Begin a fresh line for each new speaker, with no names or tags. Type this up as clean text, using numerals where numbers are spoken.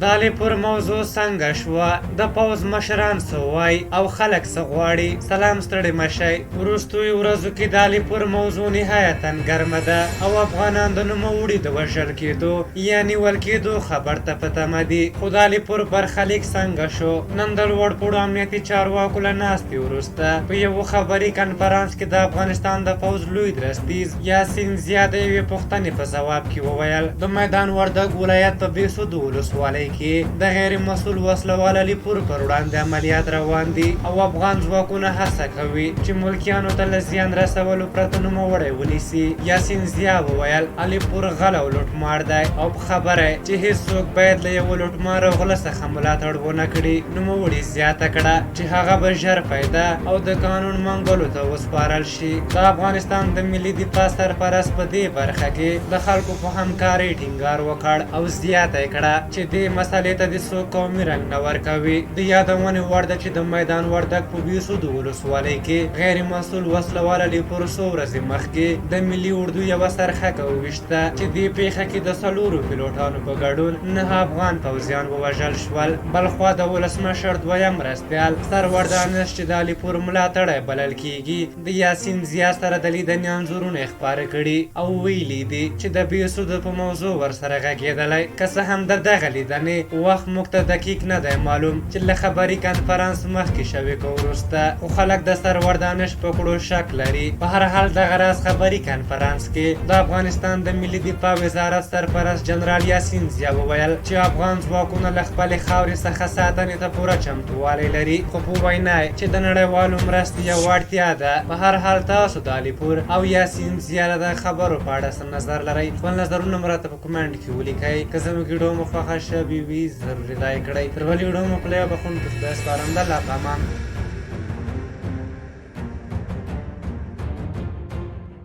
د علیپور موضوع څنګه شوه، د پوځ مشران څه وایي او خلک څه غواړي؟ سلام، ستړي مشئ. وروستیو ورځو کې د علیپور موضوع نهایتا ګرمه ده او افغانان د نوموړي د وژل کېدو یا نیول کېدو خبر ته په تمه دي. خو د علیپور برخلیک څنګه شو؟ نن د لوړپوړو امنیتي چارواکو له ناستې وروسته په یو خبري کنفرانس کې د افغانستان د پوځ لوی درستیز یاسین زیا د یوې پوښتنې په ځواب کې وویل د میدان وردګ ولایت په بېسودو ولسوالۍ کې د غیر مسؤل وسلوال علیپور پر وړاندې عملیات روان دي او افغان ځواکونه هڅه کوي چې ملکیانو ته له زیان رسولو پرته نوموړی ونیسي. یاسین زیا وویل علیپور غل او لوټمار دی او په خبره چې هیڅوک باید له یو لوټمار او غله څخه ملاتړ ونه کړي. نوموړي زیاته کړه چې هغه به ژر پیدا او د قانون منګولو ته وسپارل شي. د افغانستان د ملي دفاع سرپرست په دې برخه کې د خلکو په همکارۍ ټینګار وکړ او زیاته یې کړه چې دې مسلې ته د څوک قومي رنګ نه ورکوي. د یادونې وړ ده چې د میدان وردګ په بېسودو ولسوالۍ کې غیر مسؤل وسلوال علیپور څو ورځې مخکې د ملي اردو یوه سرخکه وویشته چې دې پیښه کې د 4 پیلوټانو په ګډون 9 افغان پوځیان ووژل شول. بلخوا د ولسمشر دویم مرستیال سرور دانش چې د علیپور ملاتړی بلل کېږي د یاسین زیا سره د لیدنې انځورونه یې خپاره کړي او ویلي دي چې د بېسودو په موضوع ورسره غږېدلی. که څه هم د دغه لیدنې وخت موږ ته دقیق نه دی معلوم چې له خبري کنفرانس مخکې شوې که وروسته، خو خلک د سرور دانش په کړو شک لري. په هر حال دغه راز خبري کنفرانس کې د افغانستان د ملي دفاع وزارت سرپرست جنرال یاسین زیا وویل چې افغان ځواکونه له خپلې خاورې څخه ساتنې ته پوره چمتووالی لري، خو په وینا یې چې د نړیوالو مرستې یوه اړتیا ده. په هر حال تاسو د علیپور او یاسین زیا د خبرو په اړه څه نظر لرئ؟ خپل نظرونه مو راته په کومنټ کې ولیکئ. که زموږ ویډیو مو خوښه شوې وي ضروري لایک کړئ. تر بلې ویډیو مو په لیه بخښونکي خدای سپارم. د الله په امان.